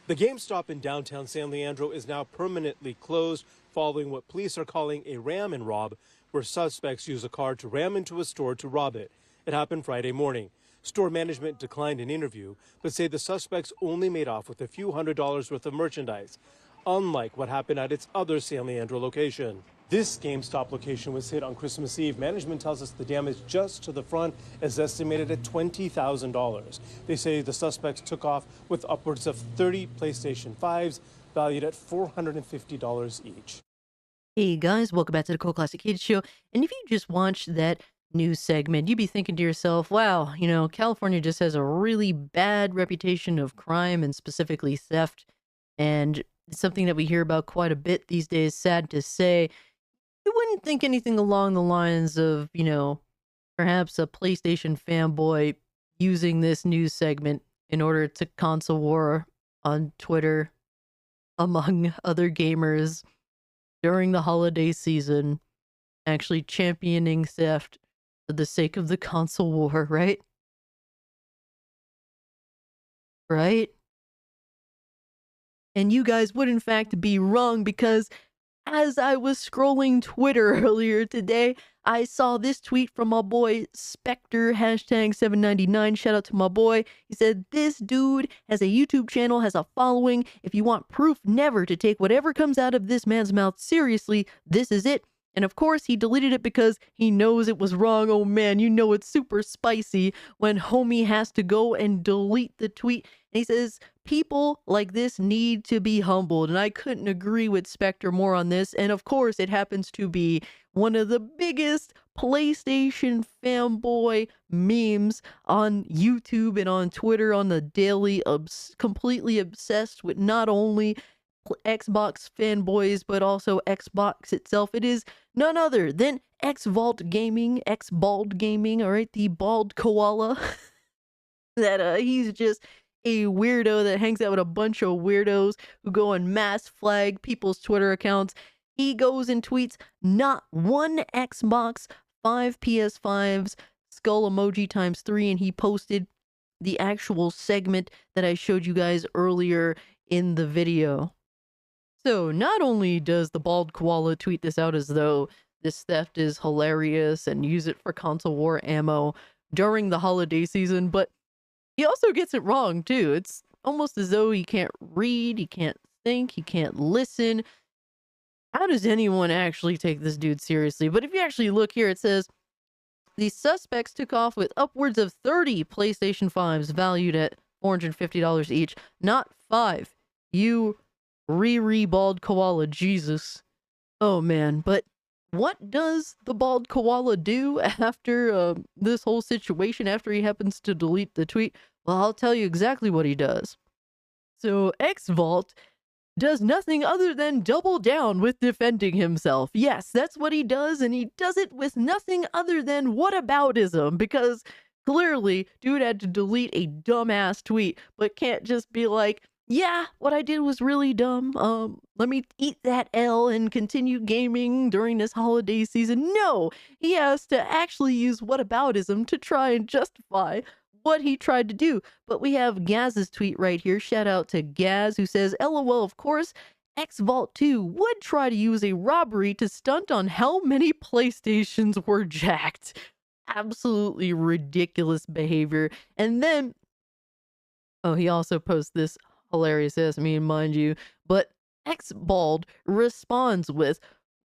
The GameStop in downtown San Leandro is now permanently closed following what police are calling a ram and rob, where suspects use a car to ram into a store to rob it. It happened Friday morning. Store management declined an interview, but say the suspects only made off with a few $100s worth of merchandise, unlike what happened at its other San Leandro location. This GameStop location was hit on Christmas Eve. Management tells us the damage just to the front is estimated at $20,000. They say the suspects took off with upwards of 30 PlayStation 5s, valued at $450 each. Hey guys, welcome back to the Cool Classic Kids Show. And if you just watched that news segment, you'd be thinking to yourself, wow, California just has a really bad reputation of crime and specifically theft. And it's something that we hear about quite a bit these days, sad to say. You wouldn't think anything along the lines of, perhaps a PlayStation fanboy using this news segment in order to console war on Twitter among other gamers during the holiday season, actually championing theft for the sake of the console war, right? Right? And you guys would in fact be wrong, because as I was scrolling Twitter earlier today, I saw this tweet from my boy Spectre, hashtag 799. Shout out to my boy. He said, "This dude has a YouTube channel, has a following. If you want proof never to take whatever comes out of this man's mouth seriously, this is it." And of course, he deleted it because he knows it was wrong. Oh man, it's super spicy when homie has to go and delete the tweet. And he says, people like this need to be humbled. And I couldn't agree with Spectre more on this. And of course, it happens to be one of the biggest PlayStation fanboy memes on YouTube and on Twitter on the daily, completely obsessed with not only Xbox fanboys, but also Xbox itself. It is none other than Xvault Gaming, Xbald Gaming, all right, the bald koala. That he's just a weirdo that hangs out with a bunch of weirdos who go and mass flag people's Twitter accounts. He goes and tweets not one Xbox, 5 PS5s, skull emoji times 3, and he posted the actual segment that I showed you guys earlier in the video. So not only does the bald koala tweet this out as though this theft is hilarious and use it for console war ammo during the holiday season, but he also gets it wrong too. It's almost as though he can't read, he can't think, he can't listen. How does anyone actually take this dude seriously? But if you actually look here, it says the suspects took off with upwards of 30 PlayStation 5s valued at $450 each, not 5. You bald koala, Jesus. Oh man, but what does the bald koala do after this whole situation, after he happens to delete the tweet? Well, I'll tell you exactly what he does. So Xvault does nothing other than double down with defending himself. Yes, that's what he does, and he does it with nothing other than whataboutism, because clearly dude had to delete a dumbass tweet, but can't just be like, yeah, what I did was really dumb. Let me eat that L and continue gaming during this holiday season. No, he has to actually use whataboutism to try and justify what he tried to do. But we have Gaz's tweet right here. Shout out to Gaz, who says, LOL, of course, Xvault 2 would try to use a robbery to stunt on how many PlayStations were jacked. Absolutely ridiculous behavior. And then, he also posts this hilarious ass meme, mind you, but Xbald responds with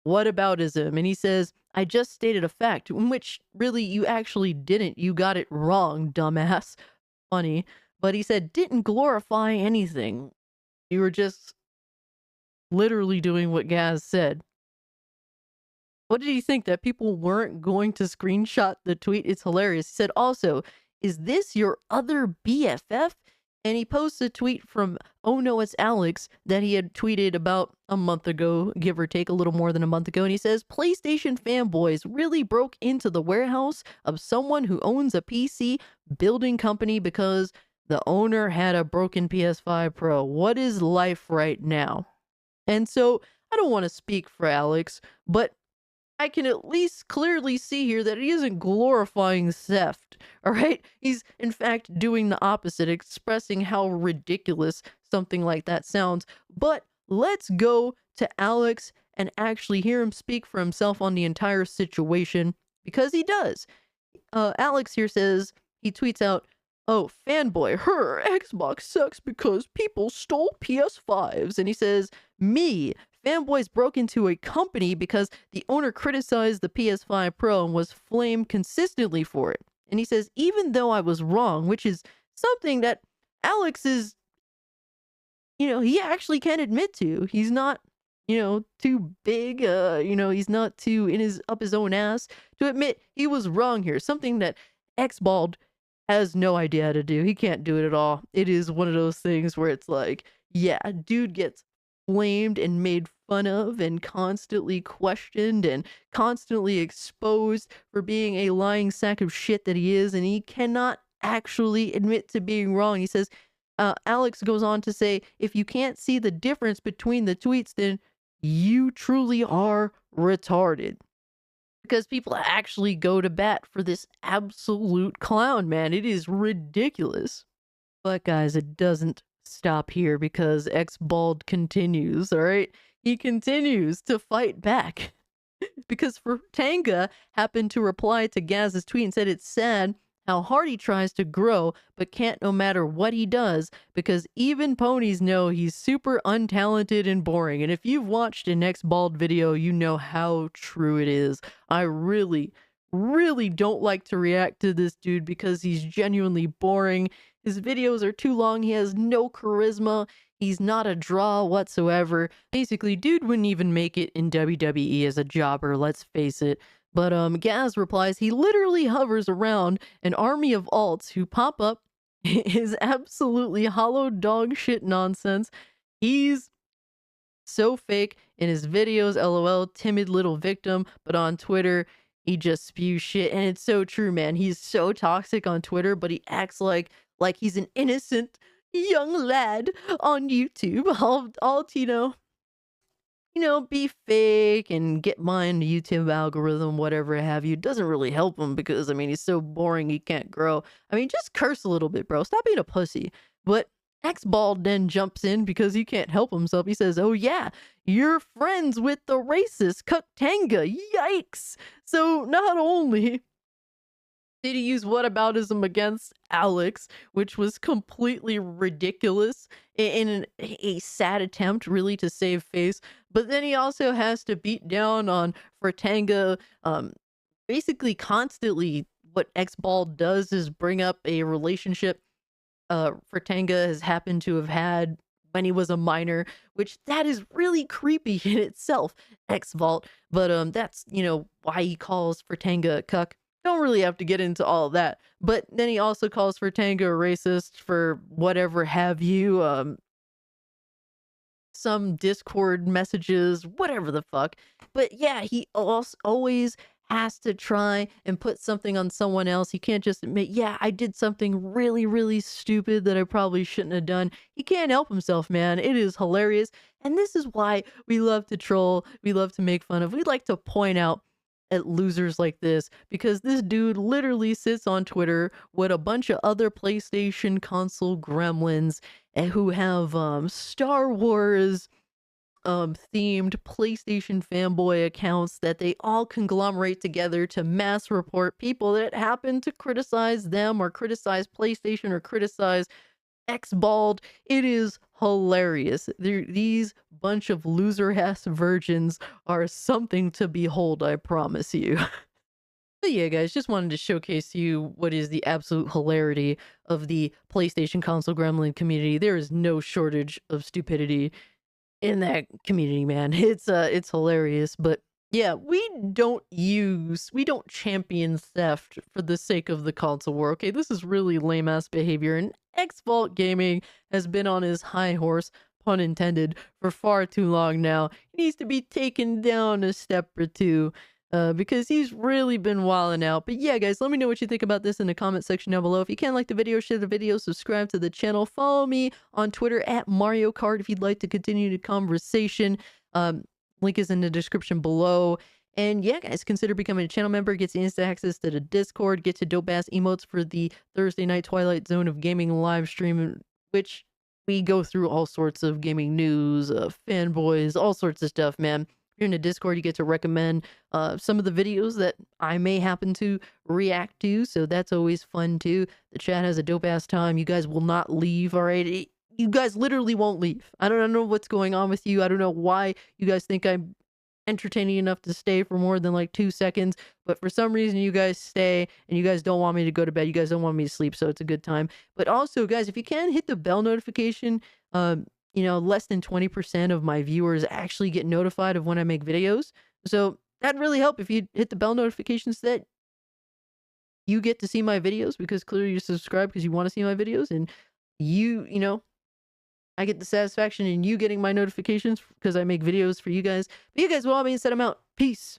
whataboutism, and he says, I just stated a fact, in which really you actually didn't. You got it wrong, dumbass. Funny. But he said, didn't glorify anything. You were just literally doing what Gaz said. What did he think, that people weren't going to screenshot the tweet? It's hilarious. He said also, is this your other BFF? And he posts a tweet from Oh No It's Alex that he had tweeted about a month ago, give or take, a little more than a month ago. And he says, PlayStation fanboys really broke into the warehouse of someone who owns a PC building company because the owner had a broken PS5 Pro. What is life right now? And so I don't want to speak for Alex, but I can at least clearly see here that he isn't glorifying theft, all right? He's, in fact, doing the opposite, expressing how ridiculous something like that sounds. But let's go to Alex and actually hear him speak for himself on the entire situation, because he does. Alex here says, he tweets out, "Oh, fanboy, her Xbox sucks because people stole PS5s." And he says, "Me, fanboys broke into a company because the owner criticized the PS5 Pro and was flamed consistently for it." And he says, "Even though I was wrong," which is something that Alex is, he actually can admit to. He's not, too big, he's not too up his own ass to admit he was wrong here. Something that Xbald has no idea how to do. He can't do it at all. It is one of those things where it's like, yeah, dude gets flamed and made fun of and constantly questioned and constantly exposed for being a lying sack of shit that he is, and he cannot actually admit to being wrong. He says, Alex goes on to say, "If you can't see the difference between the tweets, then you truly are retarded." Because people actually go to bat for this absolute clown, man. It is ridiculous. But guys, it doesn't stop here, because Xbald continues, all right? He continues to fight back. Because Fertanga happened to reply to Gaz's tweet and said it's sad how hard he tries to grow, but can't no matter what he does, because even ponies know he's super untalented and boring. And if you've watched an Xbald video, you know how true it is. I really, really don't like to react to this dude because he's genuinely boring. His videos are too long. He has no charisma. He's not a draw whatsoever. Basically, dude wouldn't even make it in WWE as a jobber, let's face it. But Gaz replies, he literally hovers around an army of alts who pop up his absolutely hollow dog shit nonsense. He's so fake in his videos, lol, timid little victim, but on Twitter, he just spews shit. And it's so true, man. He's so toxic on Twitter, but he acts like he's an innocent young lad on YouTube. All be fake and get mine the YouTube algorithm, whatever have you. Doesn't really help him because, he's so boring he can't grow. Just curse a little bit, bro. Stop being a pussy. But Xbald then jumps in because he can't help himself. He says, "Oh yeah, you're friends with the racist Kuktanga. Yikes." So not only did he use whataboutism against Alex, which was completely ridiculous in a sad attempt really to save face, but then he also has to beat down on Fertanga, basically constantly. What Xbald does is bring up a relationship Fertanga has happened to have had when he was a minor, which that is really creepy in itself, Xvault. But that's, why he calls Fertanga a cuck. Don't really have to get into all of that. But then he also calls Fertanga a racist for whatever have you, some Discord messages, whatever the fuck. But yeah, he also always has to try and put something on someone else. He can't just admit, yeah, I did something really, really stupid that I probably shouldn't have done. He can't help himself, man. It is hilarious. And this is why we love to troll. We love to make fun of. We like to point out at losers like this, because this dude literally sits on Twitter with a bunch of other PlayStation console gremlins who have Star Wars themed PlayStation fanboy accounts that they all conglomerate together to mass report people that happen to criticize them or criticize PlayStation or criticize Xbald. It is hilarious. These bunch of loser-ass virgins are something to behold, I promise you. But yeah, guys, just wanted to showcase to you what is the absolute hilarity of the PlayStation console gremlin community. There is no shortage of stupidity in that community, man. It's hilarious. But yeah, we don't champion theft for the sake of the console war. Okay, this is really lame ass behavior, and Xvault Gaming has been on his high horse, pun intended, for far too long now. He needs to be taken down a step or two. Because he's really been wilding out. But yeah, guys, let me know what you think about this in the comment section down below. If you can, like the video, share the video, subscribe to the channel, follow me on Twitter at Mario Kart if you'd like to continue the conversation. Link is in the description below. And yeah, guys, consider becoming a channel member. Gets instant access to the Discord. Get to dope ass emotes for the Thursday night Twilight Zone of Gaming live stream, which we go through all sorts of gaming news, fanboys, all sorts of stuff, man. If you're in the Discord, you get to recommend some of the videos that I may happen to react to, so that's always fun too. The chat has a dope ass time. You guys will not leave, all right? You guys literally won't leave. I don't know what's going on with you. I don't know why you guys think I'm entertaining enough to stay for more than like 2 seconds, but for some reason you guys stay and you guys don't want me to go to bed. You guys don't want me to sleep, so it's a good time. But also, guys, if you can hit the bell notification, less than 20% of my viewers actually get notified of when I make videos. So that'd really help if you hit the bell notifications so that you get to see my videos, because clearly you subscribe because you want to see my videos, and I get the satisfaction in you getting my notifications because I make videos for you guys. But you guys will all be and set them out. Peace.